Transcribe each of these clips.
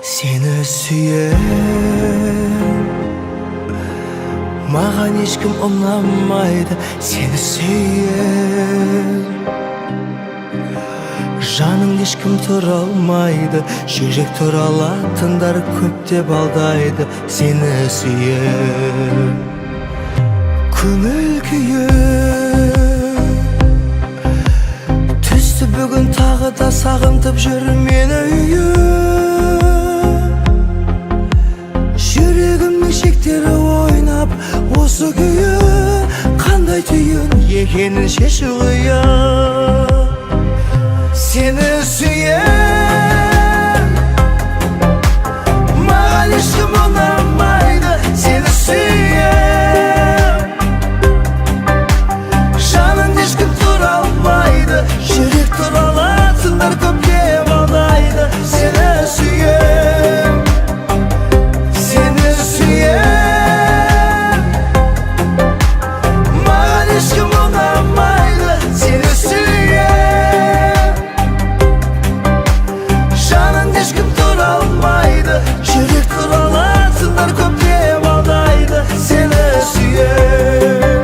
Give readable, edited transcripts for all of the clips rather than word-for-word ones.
Seni süyen mağan hiç kim anlamaydı. Seni süyen жаның ешкім тұра алмайды. Жүрек туралатындар көп деп алдайды. Сені сүйем көңіл күйім түсті бүгін тағы да сағынтып жүр мені үйім. Жүрегімнің шектері ойнап осы күйі қандай түйін екенін шешу қиын. Seni süyen mağan ешкім ұнамайды. Seni süyen жаның ешкім тұра алмайды. Жүрек туралатындар көп деп алдайды. Seni süyen маған ешкім ұнамайды. Seni süyen ешкім тұра алмайды. Жүрек туралатындар көп деп алдайды. Сені сүйем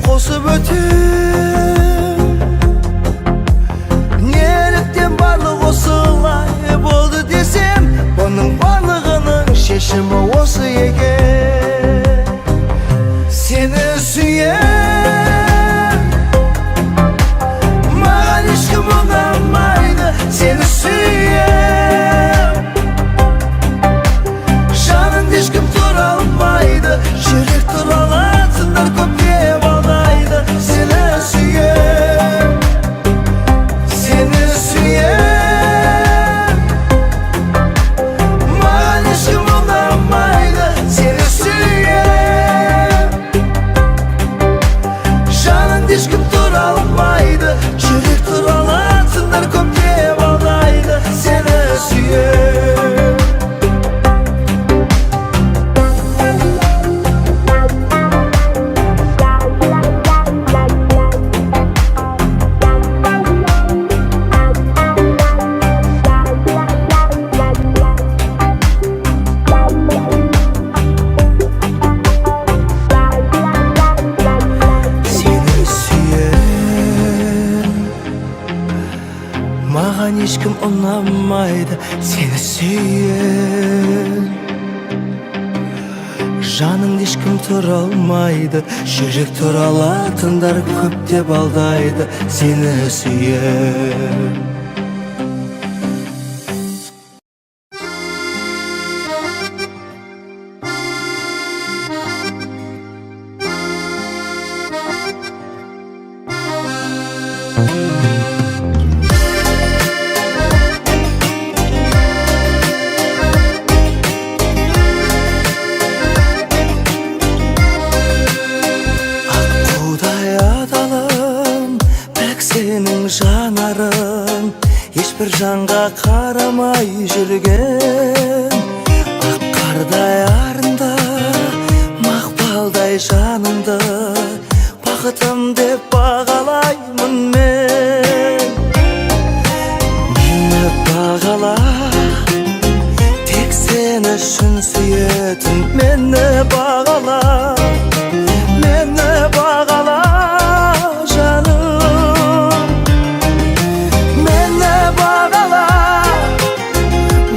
қосып өтем. Неліктен барлық осылай болды десем, бұның барлығының шешімі осы екен. Сені сүйем маған ешкім ұнамайды. Сені сүйем жаның ешкім тұра алмайды. Жүрек туралатындар көп деп алдайды. Seni süyen mаған ешкім ұнамайды. Seni süyen жаның ешкім тұра алмайды. Жүрек туралатындар көп деп алдайды. Seni süyen маған ешкім ұнамайды. Сені сүйем жаның ешкім тұра алмайды. Жүрек туралатындар көп деп алдайды. Сені сүйем сенің жанарың ешбір жанға қарамай жүрген. Ақ қардай арында мақпалдай жаныңды бақытым деп бағалаймын мен. Мені бағала, тек сен үшін сүйетін мені бағала. Мені бағала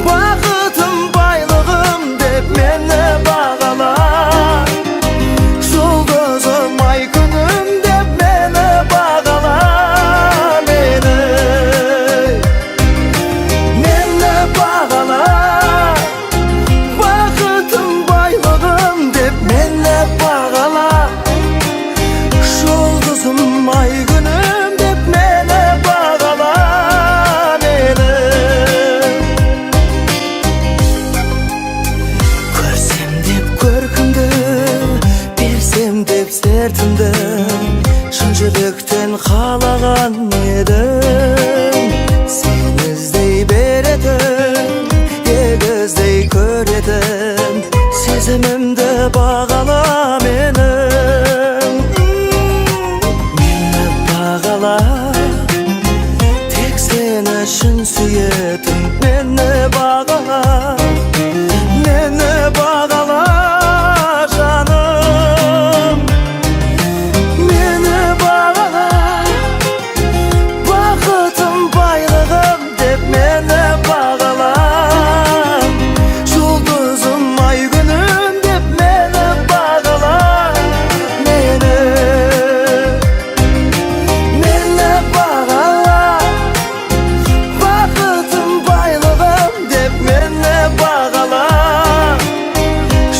baqıtım baylığım deb meni bağala, meni bağala canım. Meni bağala, bakıtım baylığım dep meni bağala. Жұлдызым ай günüm dep meni bağala. Meni bağala, bakıtım baylığım dep meni bağala.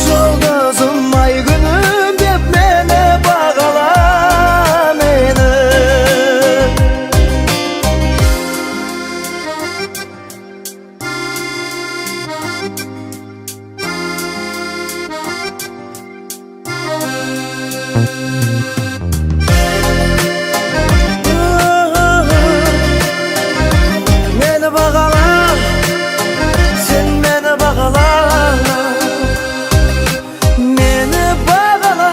Жұлдызым ай günüm dep meni bağala. Meni Meni bağala, sen meni bağala. Meni bağala,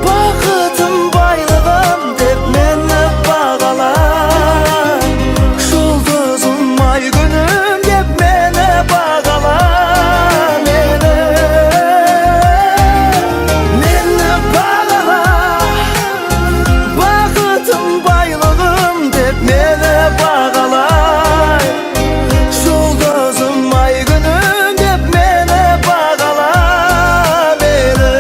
bakıtım baylığım dep meni bağala. Жұлдызым ай günüm dep meni bağala. Meni bağala, bakıtım baylığım dep meni bağala. Жұлдызым ай günüm dep meni bağala. Meni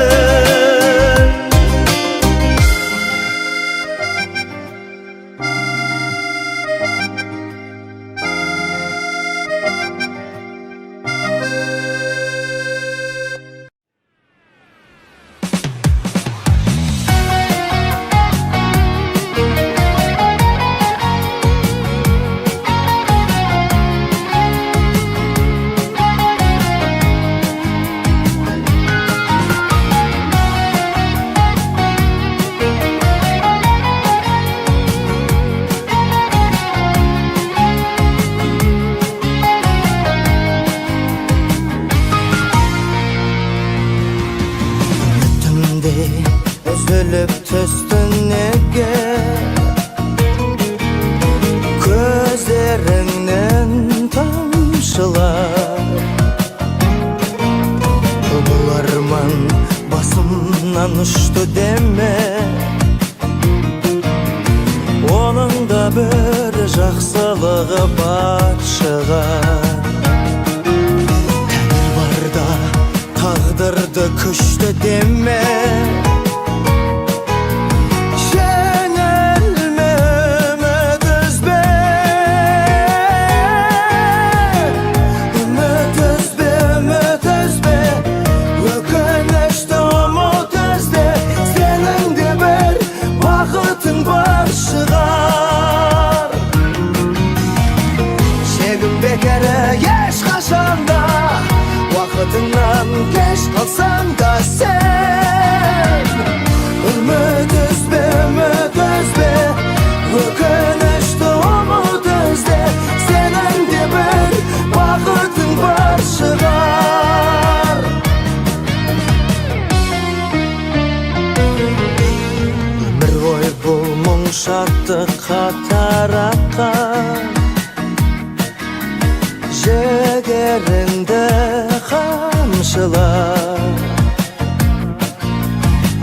Üstümde üzülüp tüstün nege, gözlerinden tamşılar. Bularman basımdan uçtu deme, onun da bir жақсылығы бар шығар. Тәңір барда tağdırdı күшті deme, жеңілме үміт үзбе. Үміт үзбе, үміт үзбе, өкінішті ұмыт ізде. Сенің де бір бақытың бар шығар. Шегінбе кері ешқашанда, vakıtından geç kalsan da sen. Ümit üzbe, ümit üzbe, ökünüştü umut üzde. Senin de bir vakıtın var шығар. Ömür boyu bu мұң шаттыққа таратқан, жігеріңді қамшылар.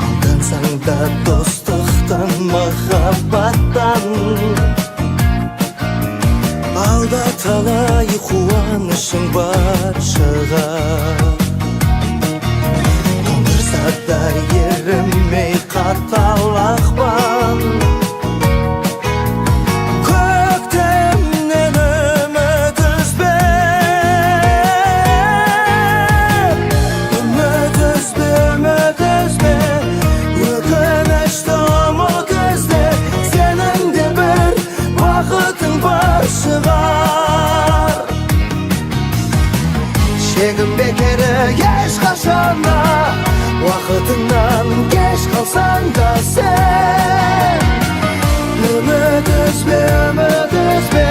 Алдансаң да достықтан, махаббаттан, алда талай қуанышың бар шығар. Тоңдырса да ерімей қатал ақпан, Şegінбе кері ешқашанда, уақытыңнан кеш қалсаң да сен. Үміт үзбе, үміт үзбе,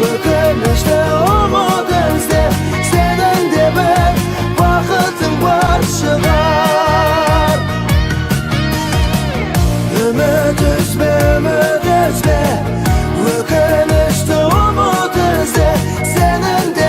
өкінішті ұмыт ізде. Сенің де бір бақытың бар шығар. Үміт үзбе, үміт үзбе, өкінішті ұмыт ізде. Сенің де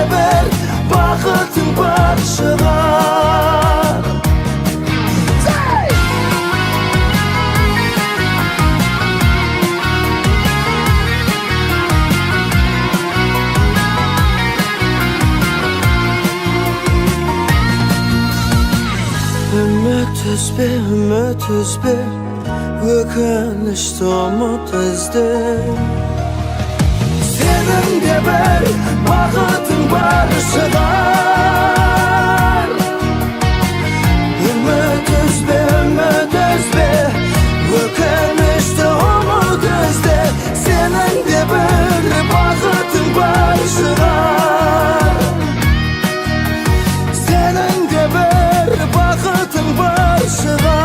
ümit üzbe Ökünüşte umut izde Senin de bir vakıtın var çıkar Ümit üzbe Ökünüşte umut izde Senin de bir vakıtın var çıkar Senin de bir vakıtın var çıkar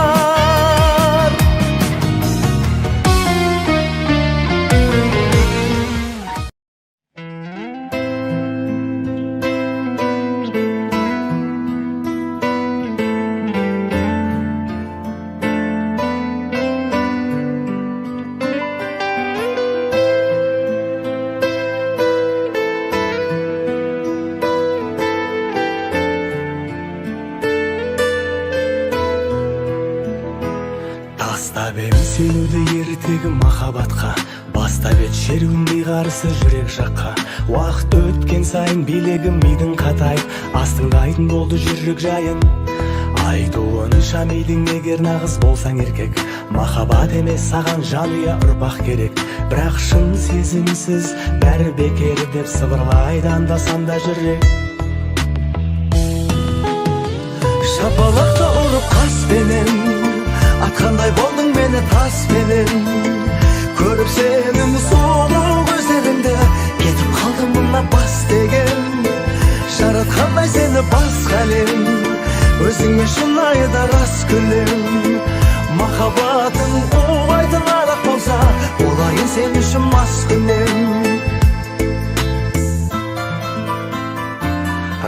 Бастап ем сенуді ертегі махаббатқа Бастап ет шеруіндей қарысы жүрек жаққа Уақыт өткен сайын билегім мидың қатайып Астыңда айдын болды жүрек жайын Айтуынша мидың егер нағыз болсаң еркек Махаббат емес саған жанұя ұрпақ керек Бірақ шын сезімсіз бәрі бекер деп сыбырлайды анда-санда жүрек Шапалақта ұрып қаспенен Атқандай болдың мені таспенен Көріп сенің сұлу көздеріңді Кетіп қалдым мына бас деген Жаратқандай сені басқа әлем Өзіңе шынайы да рас күлем Махаббатың оңайтын арақ болса Болайын сен үшін мас күнем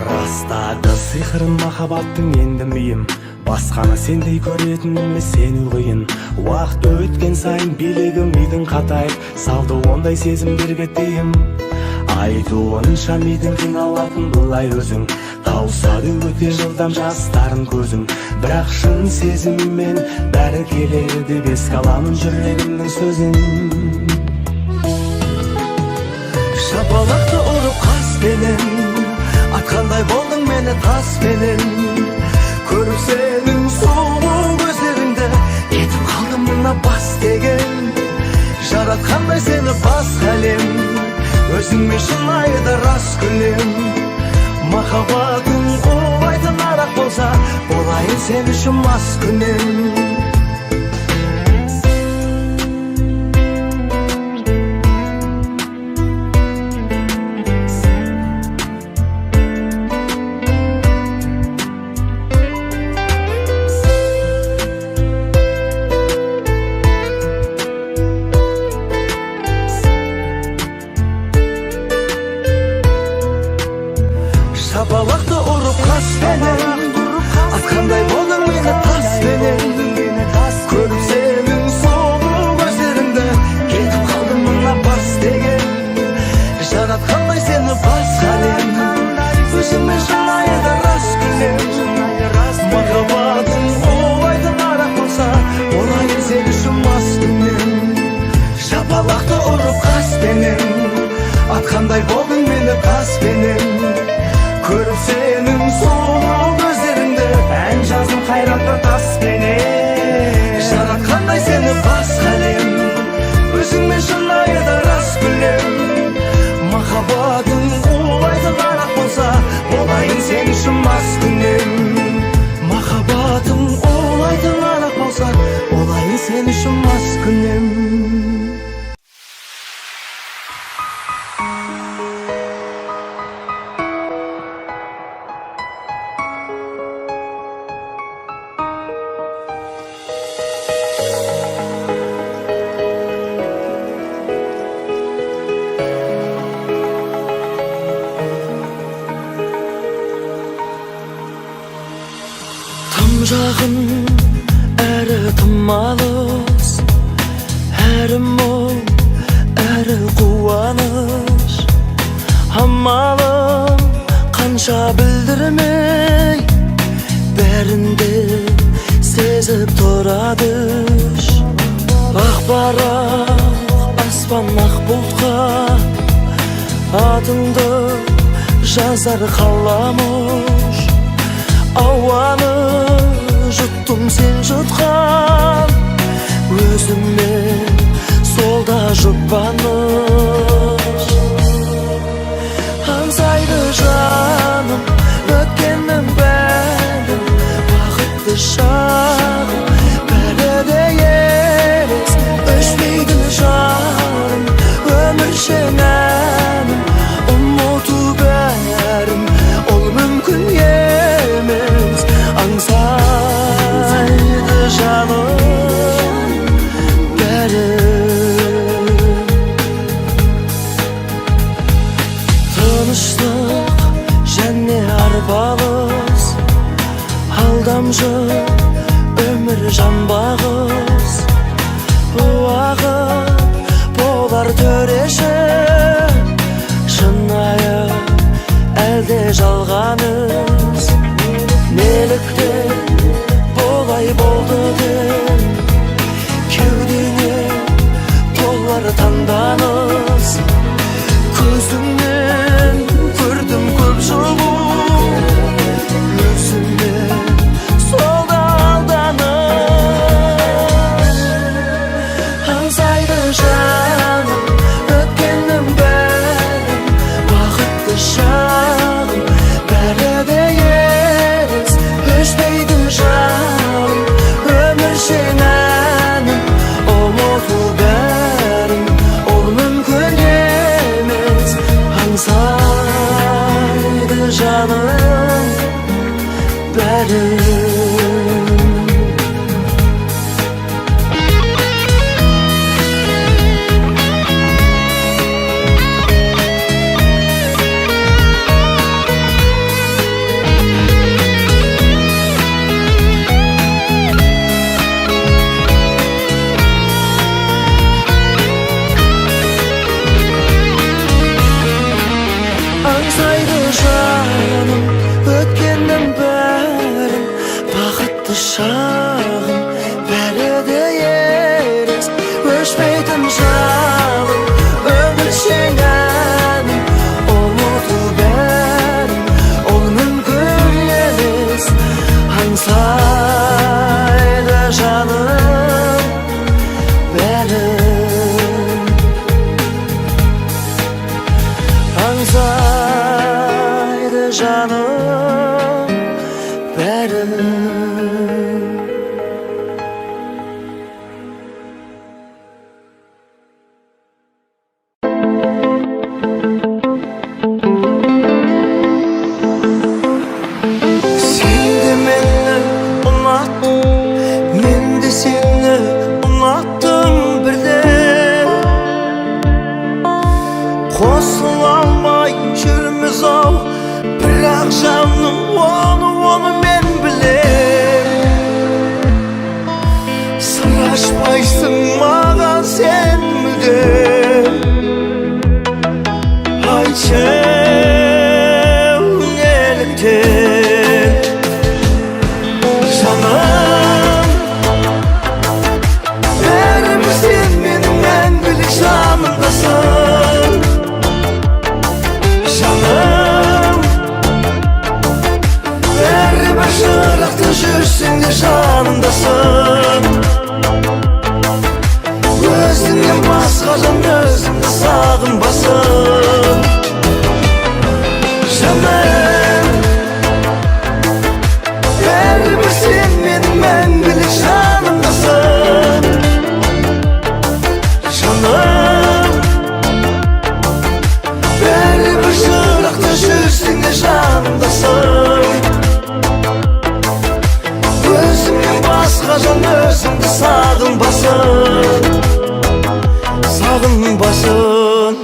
Растады сиқырын махаббаттың енді миым Басқаны сендей көретін емес сену қиын Уақыт өткен сайын билегім мидың қатайып Салды ондай сезімдерге тыйым Айтуынша мидың қиналатын бұлай өзің Тауысады өте жылдам жастарын көзің Бірақ шын сезіммен бәрі келеді деп еске аламын жүрегімнің сөзін Шапалақты ұрып қаспенен Атқандай болдың мені таспенен Көріп сенің сұлу көздеріңді Кетіп қалдым мына бас деген Жаратқандай сені басқа әлем Өзіңмен шынайы да рас күлем Махаббатың оңайтын арақ болса Болайын сен үшін мас күнем Шапалақты ұрып қаспенен Атқандай болдың мені таспенен Көріп сенің сұлу көздеріңді Кетіп қалдым мына бас деген Жаратқандай сені басқа әлем Өзіңмен шынайы да рас күлем Махаббатың оңайтын арақ болса Болайын сен үшін мас күнем Шапалақты ұрып қаспенен Атқандай болдың мені таспенен Көріп сенің сұлу көздеріңді Ән жазым қайратты таспенен Жаратқандай сені басқа әлем Өзіңмен шынайы да рас күлем Махаббатың оңайтын арақ болса Болайын сен үшін мас күнем Махаббатың оңайтын арақ болса Болайын сен үшін мас күнем Тым жақын әрі тым алыс Әрі мұң әрі қуаныш Амалым қанша білдірмей Бәрінде сезіп тұрады Ақ барақ аспан ақ бұлтқа Атыңды жазар қаламыш Ауаны жұттым сен жұтқан өзіме, сол да жұбаныш. Аңсайды жаным өткеннің бәрін, бақытты шағым бәрі де елес. Өшпейді жаным өміршең әнім, ұмыту бәрін ол мүмкін емес. Аңсайды жаным бәрін. Тыныштық және арпалыс, алдамшы өмір жанбағыс. Уақыт болар төреші, шынайы әлде жалғаныс. Неліктен болай болды деп кеудеңе толар таңданыс. Көзіңнен көрдім көп жылу, өзіме сол да алданыс. Аңсайды жаным өткеннің бәрін, бақытты шағым бәрі де елес. Өшпейді жаным өміршең әнім, ұмыту бәрін ол мүмкін емес. Аңсайды жаным бәрін. Аңсайды жаным өткеннің бәрін, бақытты шағым бәрі де елес. Өшпейтін жалын өміршең әнім, ұмыту бәрін ол мүмкін емес. Аңсайды жаным бәрін. Аңсайды жаным бәрін. Сен де мені ұнаттың, мен де сені ұнаттым бірден. Қосыла алмай жүрміз ау, бірақ жаным оны мен білем. Сыр ашпайсың маған сен мүлдем. Айтшы неліктен жаным, бәрібір сен менің мәңгілік жанымдасың. Жаным, бәрібір жырақта жүрсең де жанымдасың. Өзіңнен басқа жан өзіңді сағынбасын. Жаным, бәрібір сен менің мәңгілік жанымдасың. Жаным, бәрібір жырақта жүрсең де жанымдасың. Өзіңнен басқа жан өзіңді сағынбасын. Сағынбасын.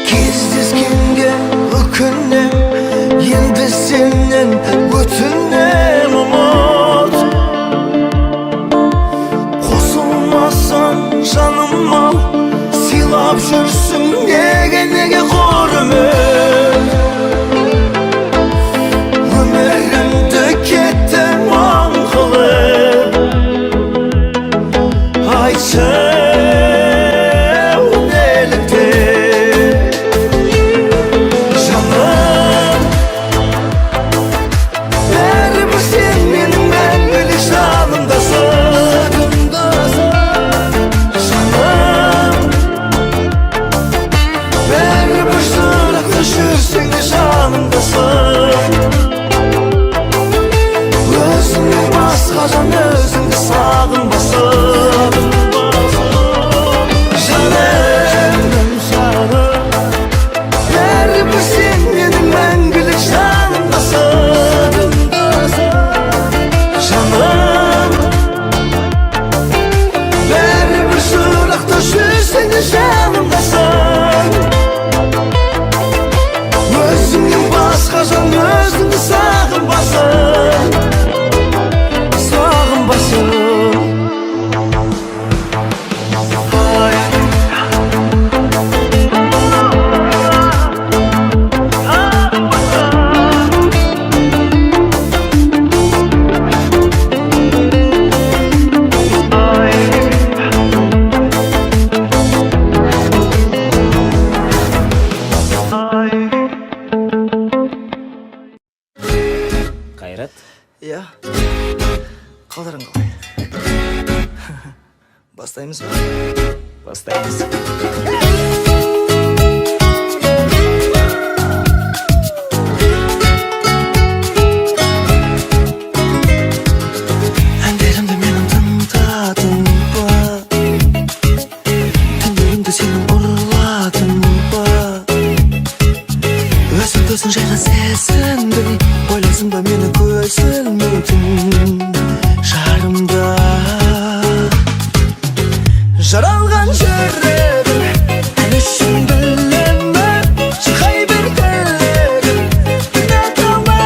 Кездескенге өкінем, енді сенен өтінем ұмыт. Қосылмасаң жаным ау, сыйлап жүрсің неге құрмет. seni жанымдасың Өзіңнен басқа жан өзіңді сағынбасын Сағынбасын Қайрат, Иә, қалдарың қалай? Бастаймыз ба? бастаймыз. Әндерімді менің тыңдадың ба? Түндерімді сенің ұрладың ба? Өзің жайға сезіндің Ойлайсың ба мені көзілмейтін жарымда Жаралған жүрегім ән үшін білемі Шырқай бер тілегім Тыңдат алма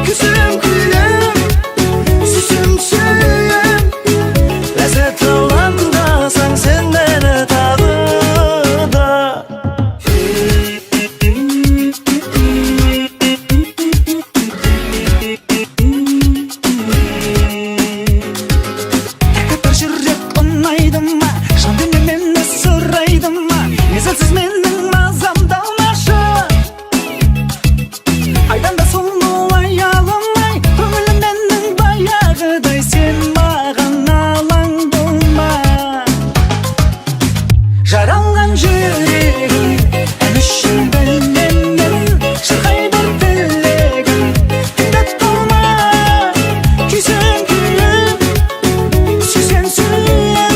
күзім күйім Сүзім сүйім Ләззат алам тыңдасаң сен мені тағы да Бір жүрек ұнайды ма? Жан дүние мені сұрайды ма? Мезгілсіз менің мазамды алмашы Айдан да сұлу аялымай Көңілім менің баяғыдай Сен маған алаң болма Жаралған жүрегім ән үшін білемін Шырқай бір тілегім Тыңдат алма күйсем күйім Сүйсем сүйем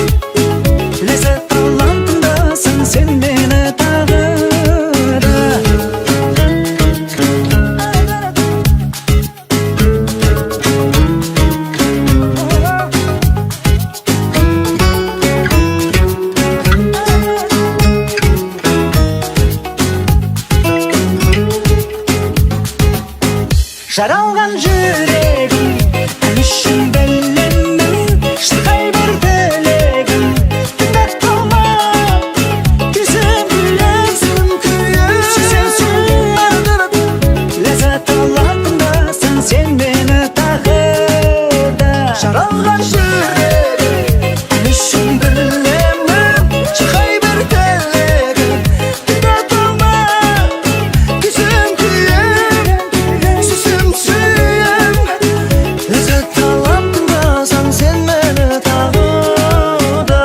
Ләззат алам тыңдасаң сен мені тағы да Жаралған жүрегім ән үшін білемін Шырқай бір тілегім Тыңдат алма күйсем күйім Сүйсем сүйем Ләззат алам тыңдасаң сен мені тағы да Жаралған жүрегім ән үшін білемін Шырқай бір тілегім Тыңдат алма күйсем күйім Сүйсем сүйем Ләззат алам тыңдасаң сен мені тағы да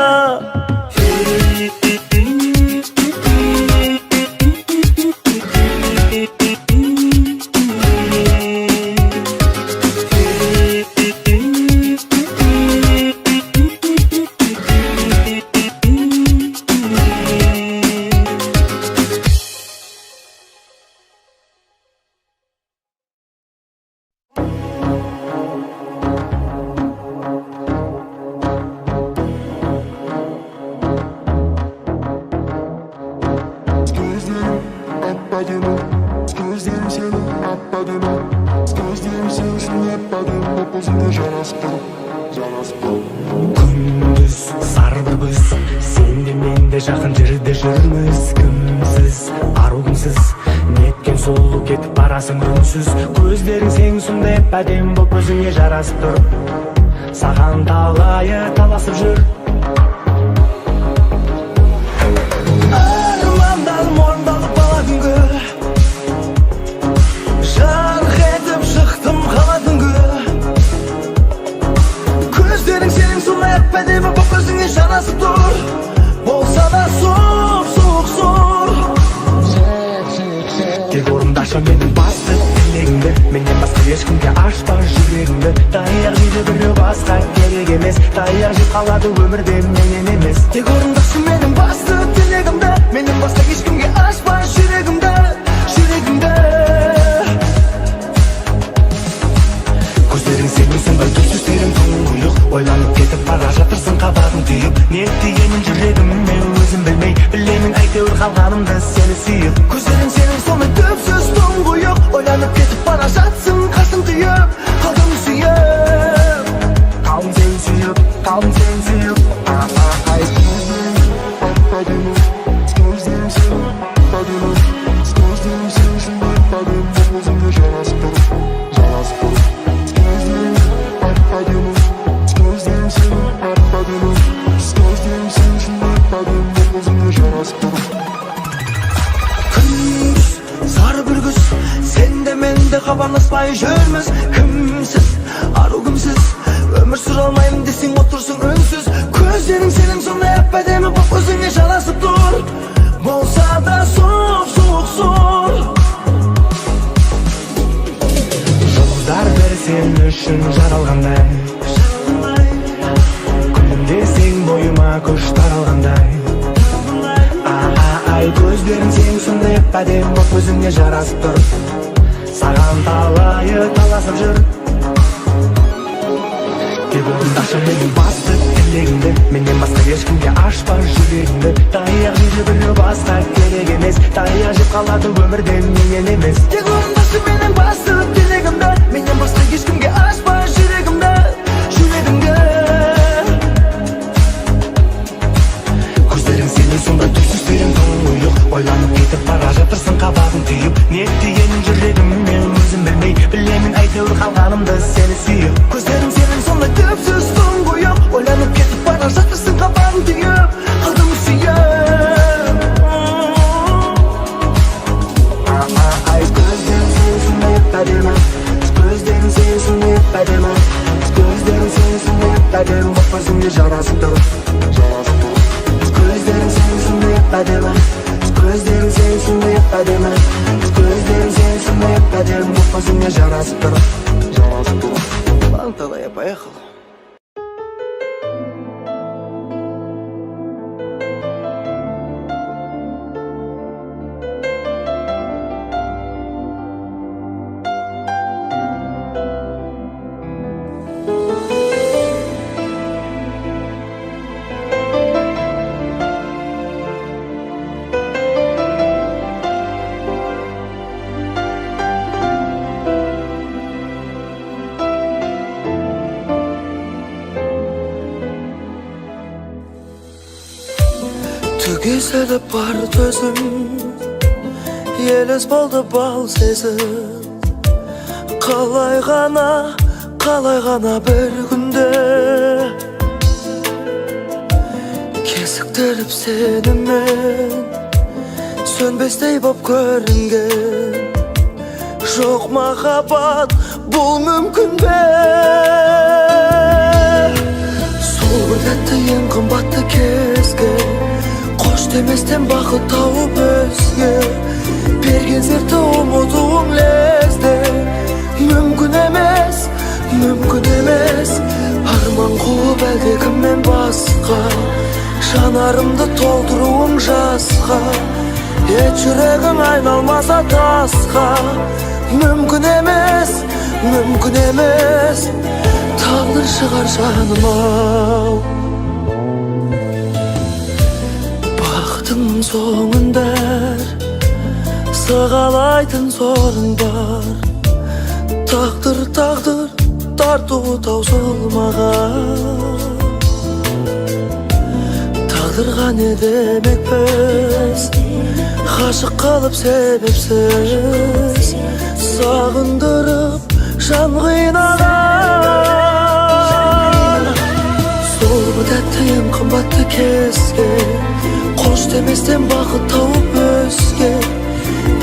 Gözlerim seni atladığını Gözlerim seni atladığını Gözümde жараспын Күндіз сарбыз сенде менде жақын жерде жүрміз кімсіз аруымсыз неткен сұлу кетіп барасың үнсіз көздерің сен сондай әдемі боп өзіңе жарасып тұр саған талайы таласып жүр Армандарым орындалып бала күнгі жарқ етіп шықтым қала түнгі көздерің сенің сондай әдемі боп өзіңе жарасып тұр болса да зор тек орындашы менің басты тілегімді менен басқа ешкімге ашпа жүрегіңді таяқ жейді біреу басқа керек емес таяқ жеп қалады өмірде менен емес тек орындашы менің басты тілегімді менен басқа ешкімге ашпа жүрегімді көздерің сенің сондай түпсіздерің тұңғиық ойланып кетіп бара жатырсың қабағың түйіп не дегенің жүрегіме kalganımda seni suyup. Gözlerin senin sonunda tüpsüz tuğuyup. Oylanıp ketip bana jatsın kasıntıyıp. Kaldım suyup. Kaldım seni suyup, kaldım seni suyup. Ay Patladım, gözlerim seni patladım. Gözlerim seni şimdi patladım. Gözümde jarası durur, jarası durur. Gözlerim patladım, gözlerim seni patladım. Gözlerim seni şimdi patladım. Gözümde jarası durur. Gündüz, sarı bir güz. Sen de mende kabarlasmay jörmüz. Kimsiz, arugumsiz. Ömür süralmayım desin otursun önsüz. Gözlerin senin sonunda hep bedemi bak özüne жарасып dur. Bolsa da soğuk soğuk soğuk. Жұлдыздар бәрі сен үшін жаралғандай. Күнімде сен бойыма күш таралғандай. Ай көздерің сен сондай әдем боп өзіңе жарасып тұр. Саған талайы таласып жүр. Тек орындашы менің басты тілегімді. Менен басқа ешкімге ашпа жүрегімді. Таяқ жейді біреу басқа керек емес. Таяқ жеп қалады өмірден менен емес. Тек орындашы менің басты тілегімді. Менен басқа ешкімге ашпа жүрегімді, жүрегімді. Көздерің сенің сонда түпсіздерің тұңғиық. Ойланып кетіп бара жатырсың қабағың түйіп. Не дегенің жүрегіммен өзім білмей. Білемін әйтеуір қалғанымды сені сүйіп. Gözlerim senin sonunda tüpsüz tuğuyup. Oylanıp ketip bana jatırsın kabağın tüyüp. Kaldım suyup. Ay gözlerin seni sonda hep adema. Gözlerin seni sonda hep adema. Gözlerin seni sonda hep adema. Bak özümde jarasып тұр, jarasып тұр. Gözlerin seni sonda hep adema. Gözlerin seni sonda hep adema. Gözlerin seni sonda hep adema. Bak özümde jarasып тұр, jarasып тұр. Антала, я поехал. Tügese de бар төзім, елес болды бал сезім. Қалай ғана бір күнде кесіктіріп сенімен сөнбестей боп көрінген. Жоқ махаббат, бұл мүмкін бе? Сол бір тәтті ең қымбатты кезге қош деместен бақыт тауып өзге берген сертті ұмытуым лезде. Мүмкін емес, мүмкін емес. Арман қуып әлде кіммен басқа жанарымды толтыруым жасқа. Ет жүрегің айналмаса тасқа. Мүмкін емес, мүмкін емес. Тағдыр шығар жаным ау. Бақытыңның соңында сығалайтын сорың бар. Тағдыр тарту таусылмаған. Тағдырға не демекпіз, ғашық қалып себепсіз, сағындырып жан қинаған. Сол бір тәтті ең қымбатты кезге қош деместен бақыт тауып өзге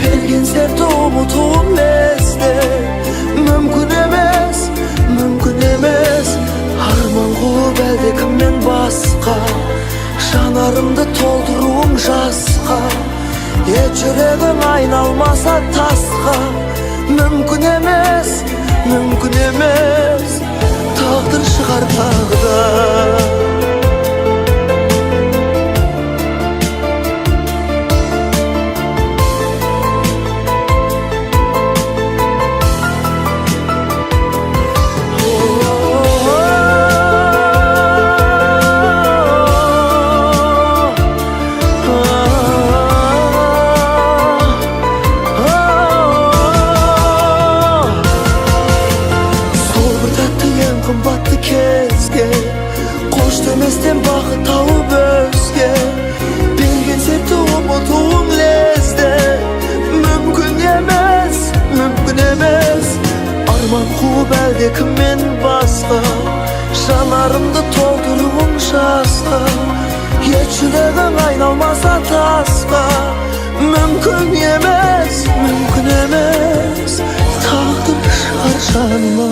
берген сертті ұмытуым лезде. Мүмкін емес, мүмкін емес. Арман қуып әлде кіммен басқа жанарымды толтыруым жасқа. Ет жүрегің айналмаса тасқа. Мүмкін емес, мүмкін емес. Тағдыр шығар тағы да. мен басқа жанарымды толтыруың жасқа ет жүрегің айналмаса тасқа мүмкін емес тағдыр шығар жаныма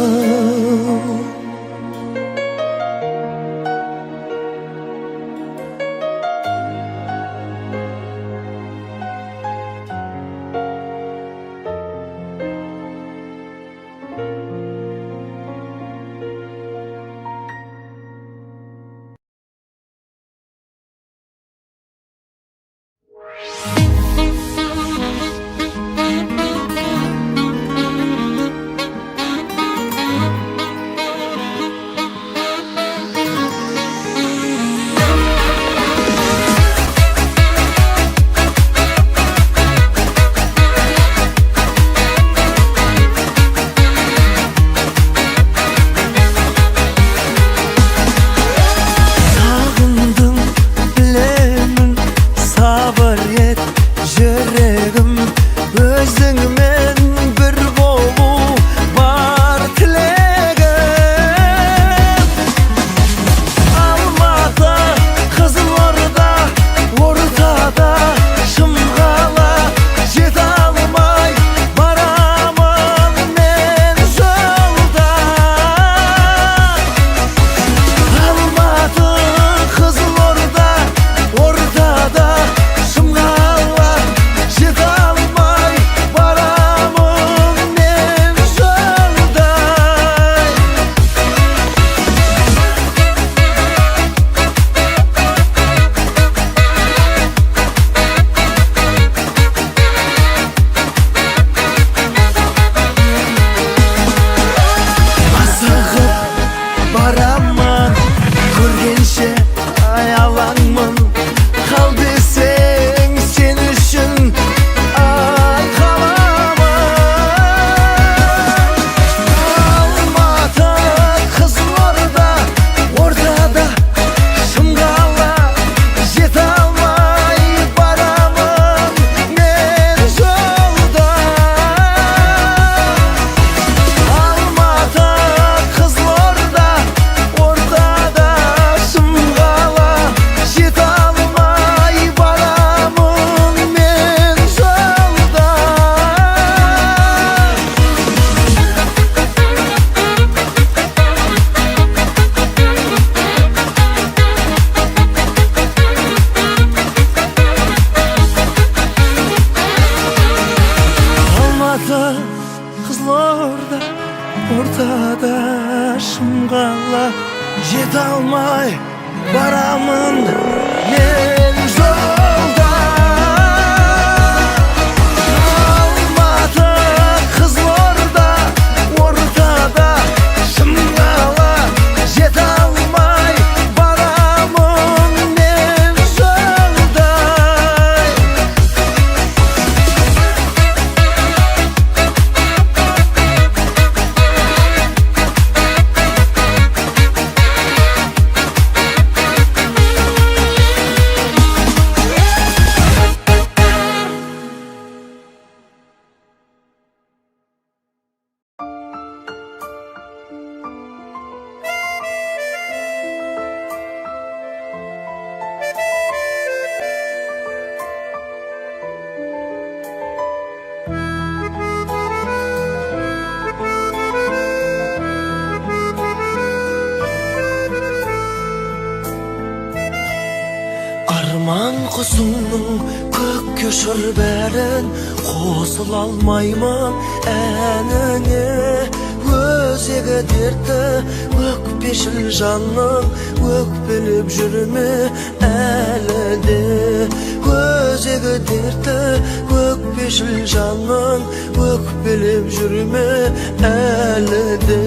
Қызылорда ортада шымғала жете алмай барамын мен жолда Алматы Қызылорда ортада шымғала жете алмай барамын мен жолда Арман құсыңның көкке ұшыр бәрін қосыла алмаймын әніңе өзегі дерті өкпешіл жанның өкпелеп жүрме әлі де өзегі дерті өкпешіл жанның өкпелеп жүрме әлі де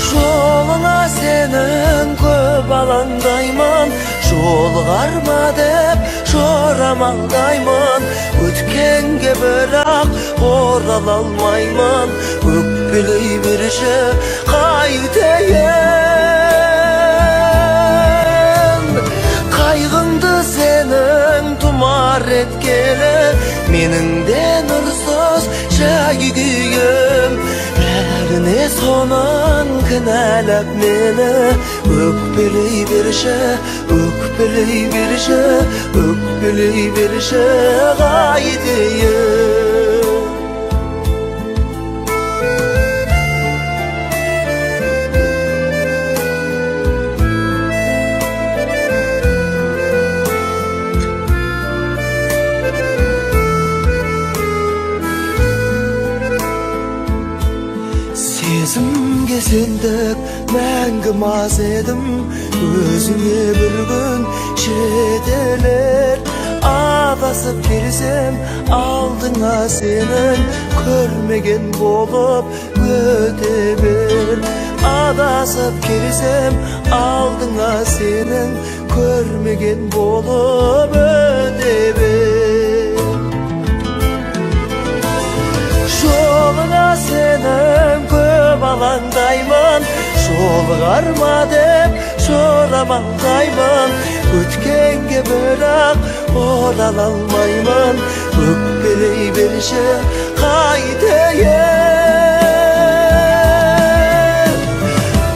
жолыңа сенің көп алаңдаймын жолығарма деп жорамалдаймын өткенге бірақ орала алмаймын өкпелей берші қайтейін қайғыңды сенің тұмар еткелі менің де нұрсыз жай күйге сонун кінәлап мені өкпелей берші, өкпелей берші, өкпелей берші қайтейін. Сезімге сендік мәңгі мас едім, өзіңе бір күн жетелер. Адасып келсем алдыңа сенің, көрмеген болып өте бер. Адасып келсем алдыңа сенің, көрмеген болып өте бер. Жолыңа сенің көп алаңдаймын, жолығарма деп жорамалдаймын. Өткенге бірақ орала алмаймын, өкпелей берші қайтейін.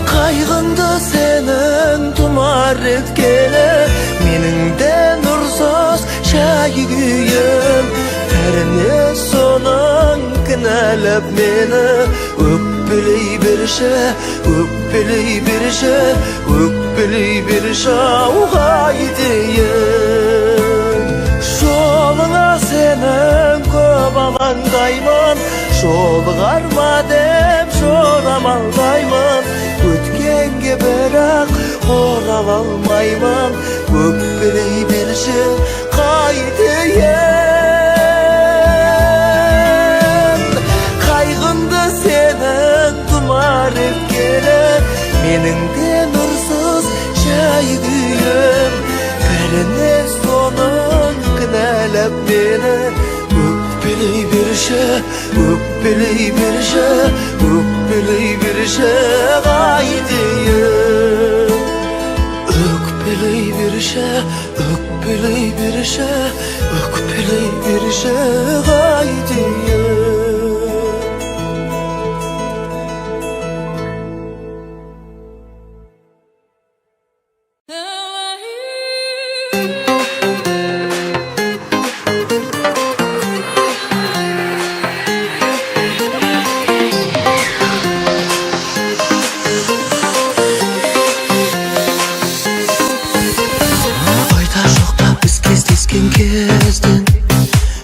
Қайғыңды сенің тұмар еткені, менің де нұрсыз шай күйім. Бәріне соның кінәлап мені өкпелей берші, өкпелей берші, өкпелей берші қайтейін. Жолыңа сенің көп алаңдаймын, жолығарма деп жорамалдаймын. Өткенге бірақ орала алмаймын, өкпелей берші қайтейін. Менің де нұрсыз жай күйім. Бәріне соның кінәлап мені өкпелей берші, өкпелей берші, өкпелей берші қайтейін. Өкпелей берші, өкпелей берші, өкпелей берші қайтейін.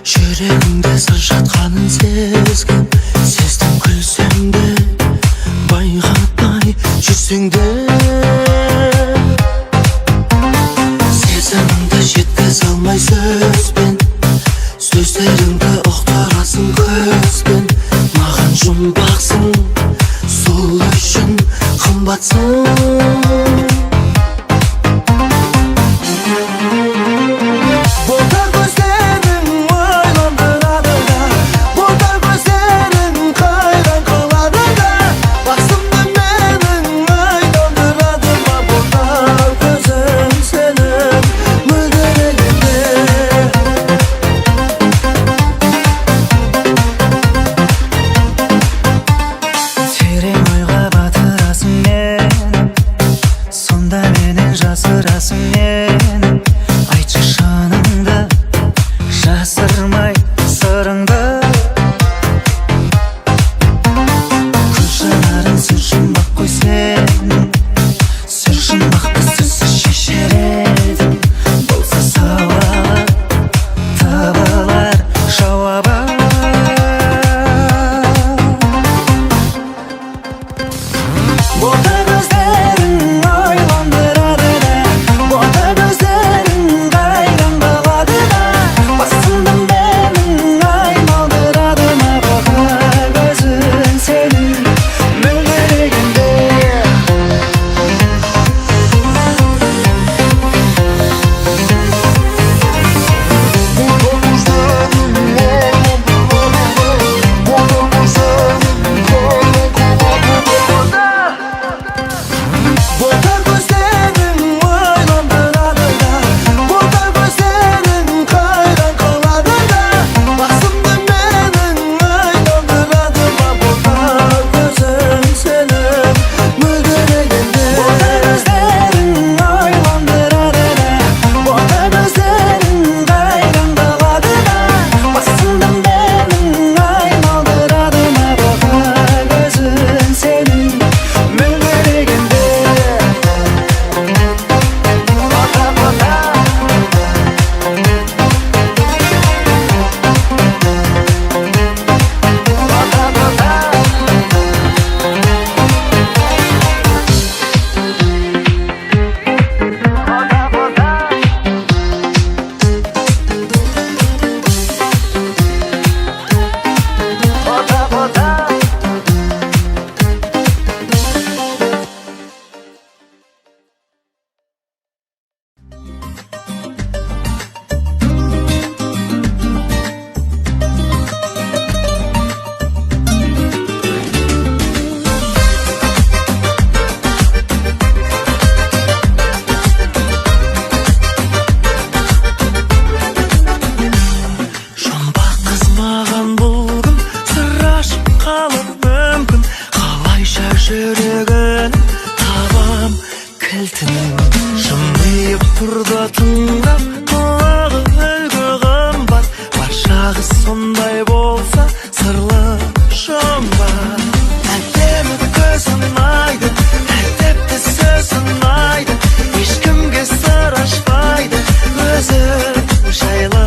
Жүрегіңде сыр жатқанын тұрды тыңдап, құлағы үлгі қымбат. Баршағы сондай болса сырлы жұмбақ. Әдемі көзің айды, әдепті сөзің айды, ешкімге сыр ашпайды, өзі жайлы.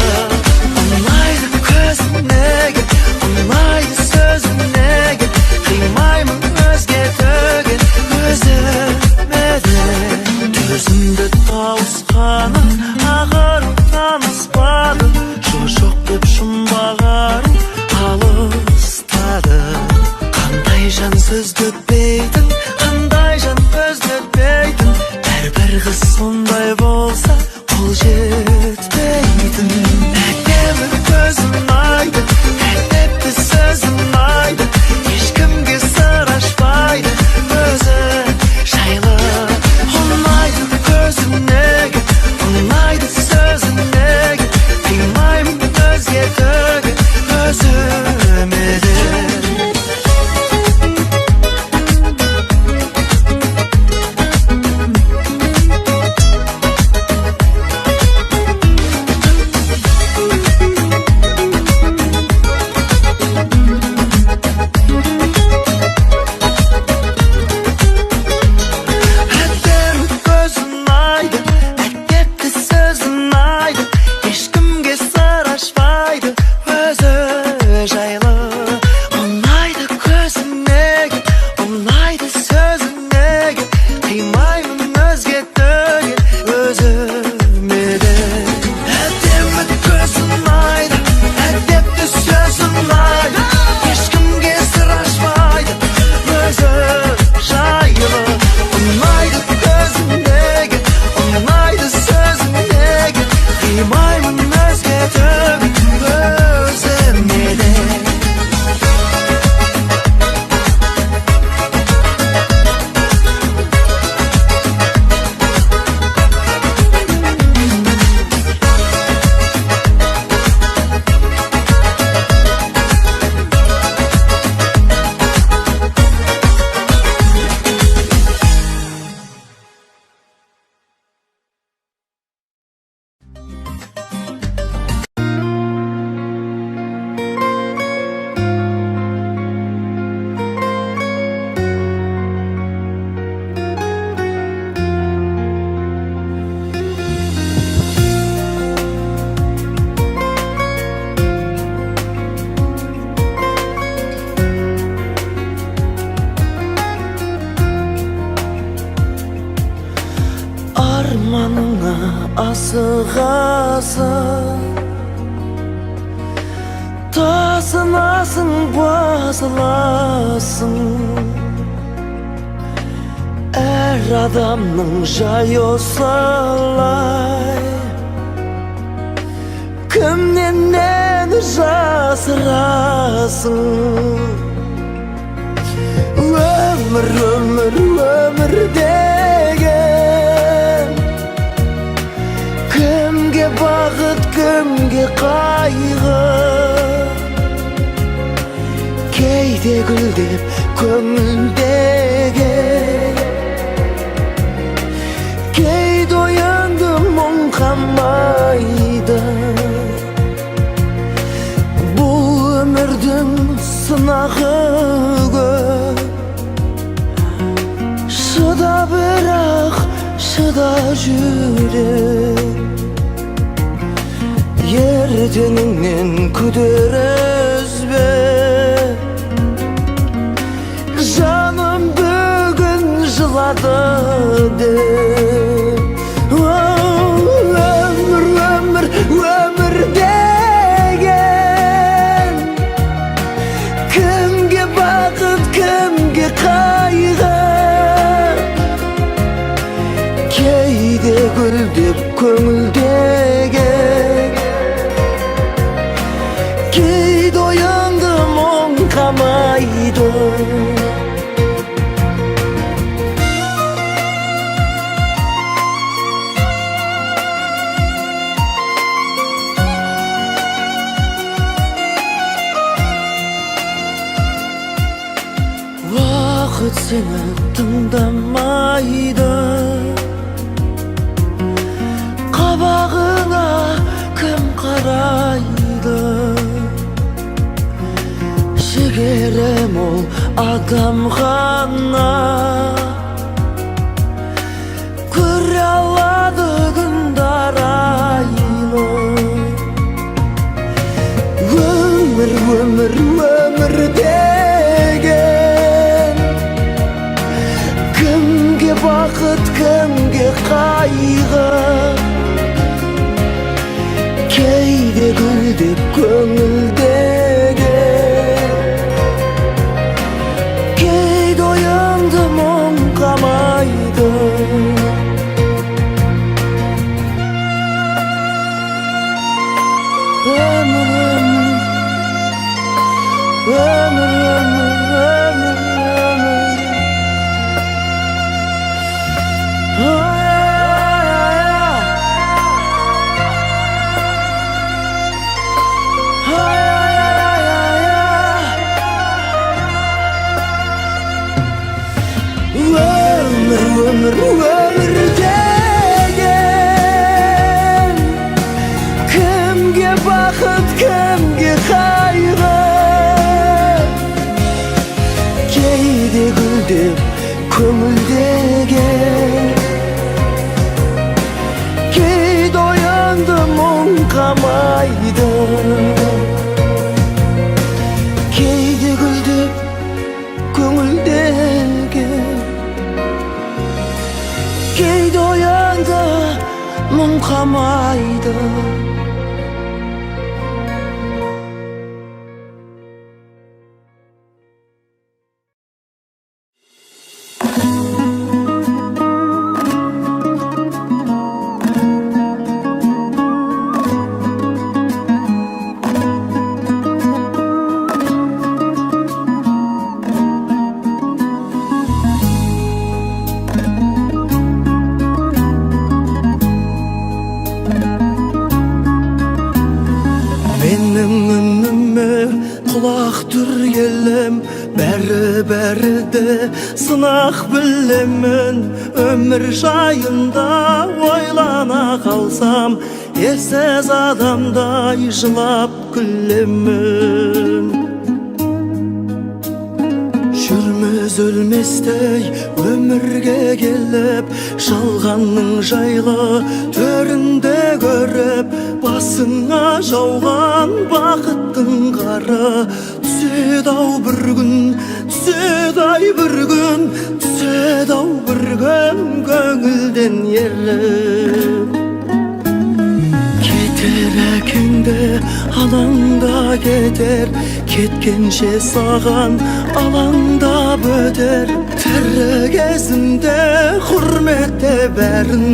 Ұнайды көзің неге, ұнайды сөзің неге, қимаймын өзге төге, өзіме де. Төзімді тауысқаның ағырын таныспады, жоқ деп жұмбағарың алыстады. Қандай жан сөз дөтпейтін, қандай жан көз дөтпейтін, әрбір қыз сондай болса қол жетпейтін. Әдемі көзің айды, әдепті сөзің айды, ешкімге сыр ашпайды, өзі жайлы. Ұнайды көзің неге, ұнайды сөзің неге, қимаймын өзге төге, өзіме де. Әдемі көзің айды, әдепті сөзің айды, ешкімге сыр ашпайды, өзі жайлы. Ұнайды көзің неге, ұнайды сөзің неге, қимаймын өзге төге, өзіме де. Әдемі көзің айды, әдепті сөзің айды, ешкімге сыр ашпайды, өзі жайлы. Ұнайды көзің неге, ұнайды сөзің неге, қимаймын өзге төге, өзіме де. Арманыңа асығасың, тасынасың, басыласың. Әр адамның жайы осылай, кімнен нені жасырасың. Өмір, өмір, өмір деген, кімге бақыт, кімге қайғы. Кейде гүлдеп көңілдегі, кейде оянды мұң қамайды. Бұл өмірдің сынағы көп, шыда бірақ шыда жүрек. Ертеңіңнен күдер үзбе, жаным бүгін жылады деп. Өмір, өмір, өмір деген, кімге бақыт, кімге қайғы. Кейде гүлдеп көңілдегі, кейде оянды мұң қамайды. Вақыт сені тыңдамайды, берем ол адам ғана көре алады күндар айлы өмір деген кімге бақыт кімге қайғы кейде гүлдеп көңілдегі кейде оянды мұң қамайды Өмір деген кімге бақыт кімге қайғы кейде гүлдеп көңілдеген кейде оянды мұң қамайды кейде гүлдеп көңілдеген кейде оянды мұң қамайды құлақ түргелім бәрі-бәріде сынақ білемін өмір жайында ойлана қалсам ерсіз адамдай жылап күлемін жүрміз өлместей өмірге келіп жалғанның жайлы төрінде көріп басыңа жауған бақыттың қары түседі-ау бір күн түседі-ай бір күн түседі-ау бір күн көңілден еріп кетер әкеңді алаңда кетер кеткенше саған алаңдап өтер тірі кезімде құрметте бәрін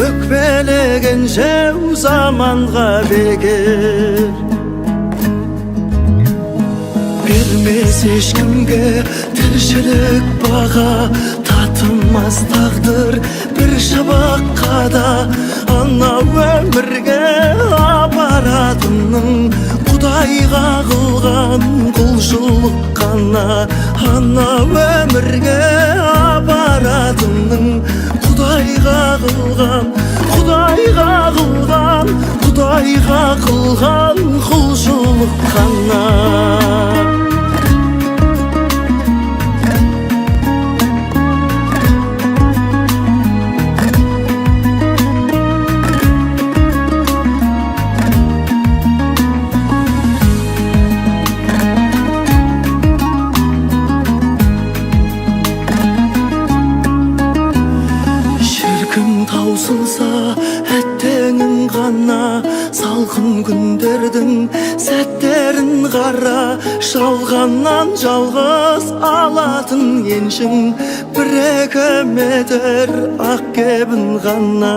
өкпелеген жау заманға бекер бермес ешкімге тіршілік баға татымас тағдыр бір шабаққа да анау өмірге апаратының құдайға қылған құлшылық қана анау өмірге апаратының құдайға қылған құлшылық қана таусылса әттеңің ғана салқын күндердің сәттерін қара жалғаннан жалғыз алатын еншің бір-екі метр ақ кебін ғана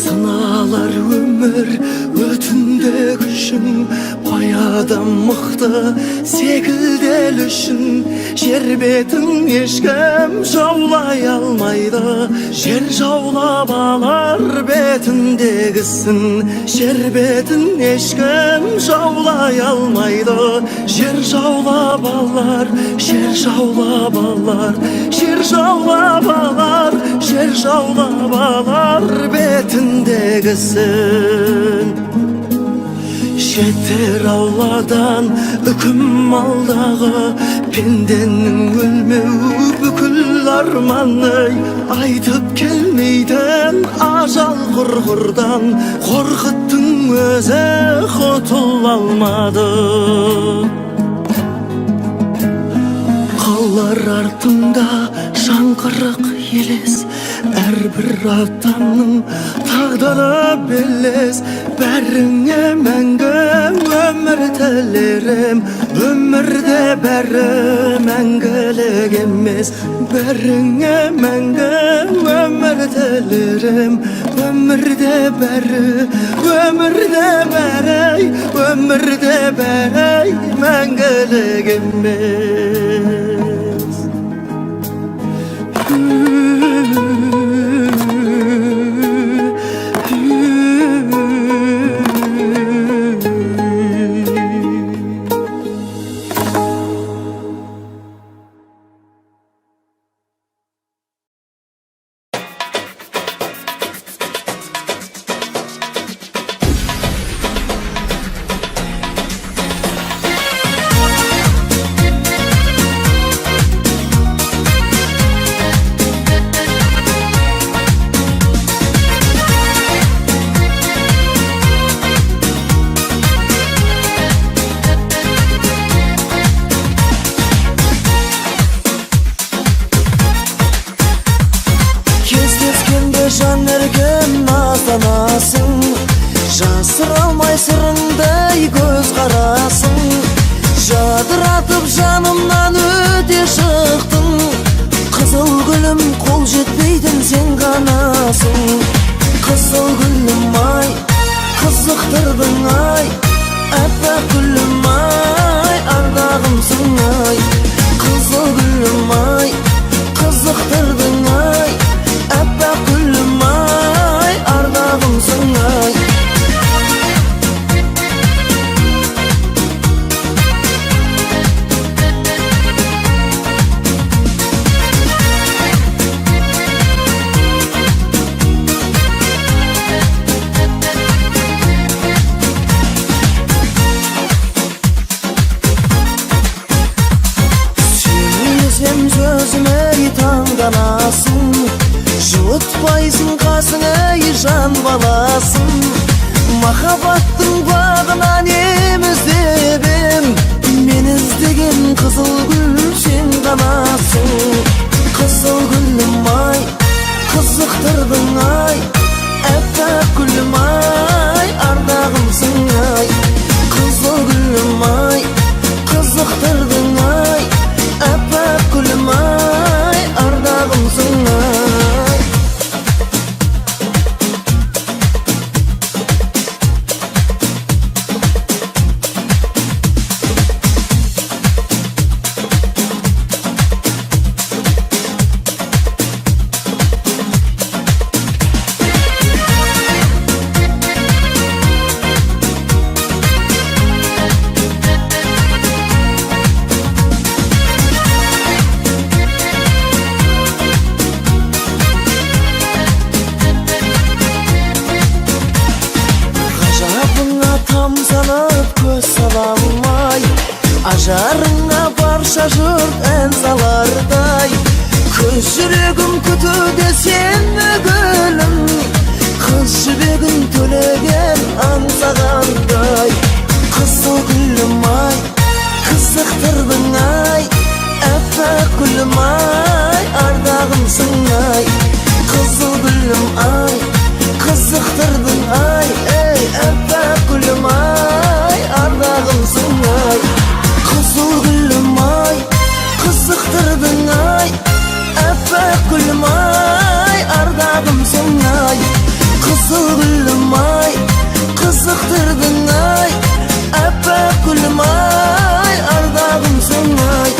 сыналар өмір өтінде күшің қой адам мықты секілдел үшін жер бетін ешкім жаулай алмайды жер жаулап алар бетіндегісін жер бетін ешкім жаулай алмайды жер жаулап алар жер жаулап алар жер жаулап алар жер жаулап алар бетіндегісін Жетер Алладан үкім алдағы, пенденің өлмеу бүкіл арманы. Айтып келмейтін ажал құрғырдан, қорқыттың өзі құтыла алмады. Қалар артында жаңғырық елес, әрбір адамның тағдыры белес. Бәріңе мәңгі өмір тілерім, өмірде бәрі мәңгілік емес. Бәріңе мәңгі өмір тілерім, өмірде бәрі, өмірде бәрі мәңгілік емес. Жан ерген назданасың, жасыра алмай сырыңдай көз қарасың. Жадыратып жанымнан өте шықтың, қызыл гүлім қол жетпейтін сен ғанасың. Қызыл гүлім ай, қызықтырдың ай, әппақ гүлім ай, ардағымсың ай. Қызыл гүлім ай, қызықтырдың ай, әппақ гүлім ай, ардағымсың ай. Сен сөзіме таңданасың, жұтпайсың қасыңа жан баласын. Махаббаттың бағынан іздеп ем, мен іздеген қызыл гүл сен ғанасың. Қызыл гүлім ай, қызықтырдың ай, әппақ гүлім ай, ардағымсың ай. Қызыл гүлім ай, қызықтырдың ай, әппақ гүлім ай, ардағымсың ай. Тамсанып көз сала алмай, ажарыңа барша жұрт ән салардай. Көз жүрегім күтуде сені гүлім, қыз жібегін төлеген аңсағандай. Қызыл гүлім ай, қызықтырдың ай, әппақ гүлім ай, ардағымсың ай. Қызыл гүлім ай, қызықтырдың ай, әппақ гүлім ай, ардағымсың ай. Қызыл гүлім ай, қызықтырдың ай, әппақ гүлім ай, ардағымсың ай. Қызыл гүлім ай, қызықтырдың ай, әппақ гүлім ай, ардағымсың ай.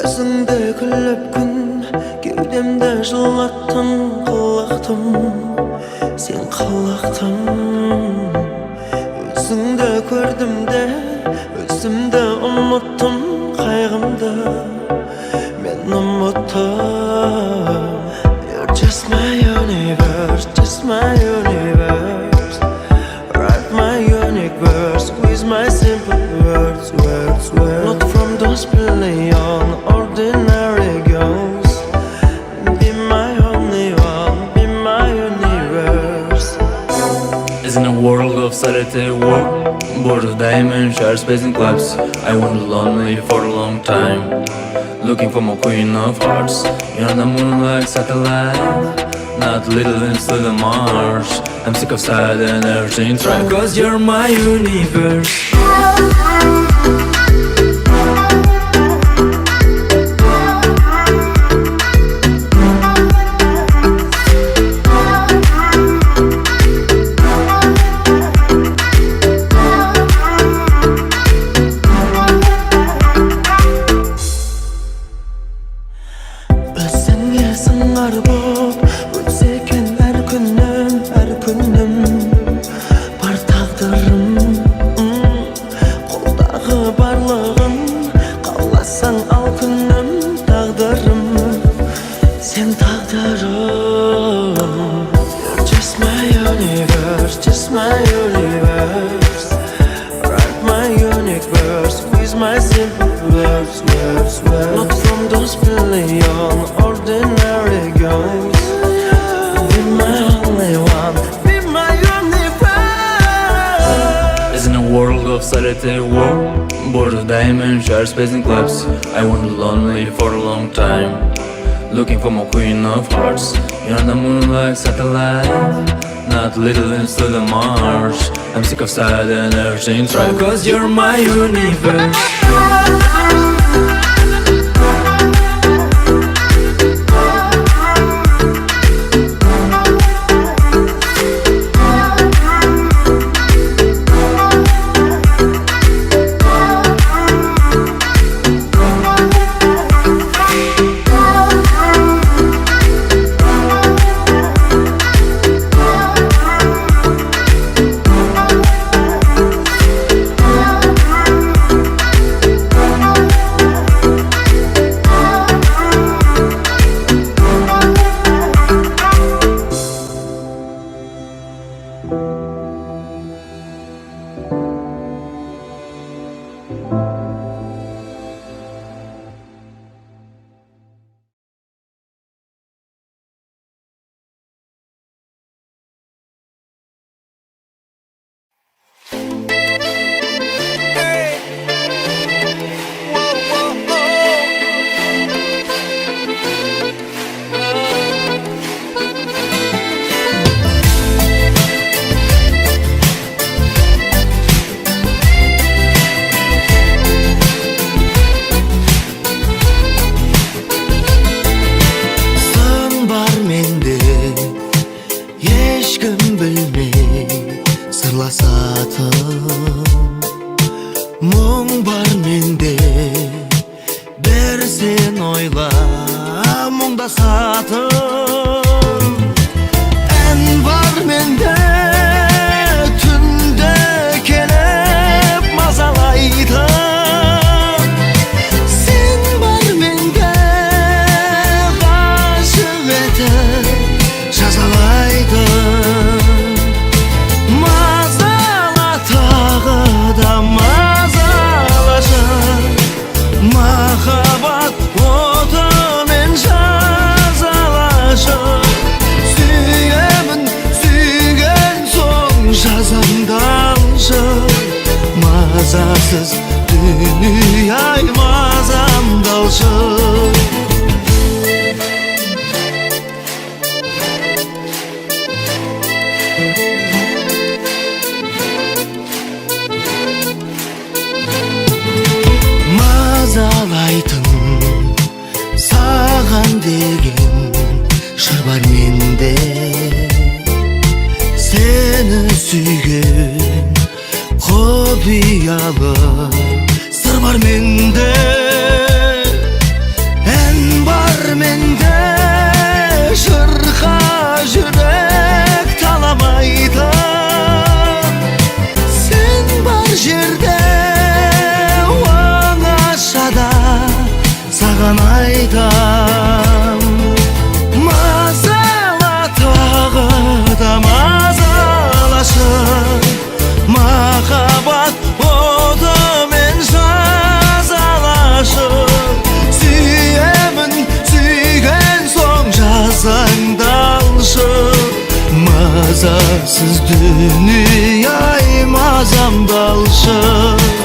Өзіңді күліп күн кеудемді жылаттың қылықтым сен қылықтым өзіңді көрдім де өзімді ұмыттым қайғымды мен ұмыттым You're just my universe, just my universe Write my unique verse with my simple words, words, words Not from those billion ordinary girls Be my only one, be my universe Is in a world of solitary work Bored of diamonds, share space and clubs I wandered lonely for a long time Looking for my queen of hearts You're on the moon like satellite Not little into the Mars I'm sick of sad and everything's right Cause you're my universe Өзіңе сыңар боп өтсе екен әр күнім бар тағдырым қолдағы барлығын қаласаң ал күнім тағдырым сен тағдырым You're just my universe, just my universe Write my unique verse with my simple words, words, words Not from those billion ordinary girls Be my only one, be my universe Is in a world of solitary work Bored of diamonds, share space and clubs I wandered lonely for a long time Looking for my queen of hearts You're on the moon like satellite Not little into the Mars I'm sick of sad and everything's right Cause you're my universe Mazasız dünyayı mazam dalsın Mazalайтын саған деген жыр бар менде Сені сүйген құпиялы сыр бар менде Mazasız dünyayı mazam dalışır.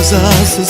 Mazasız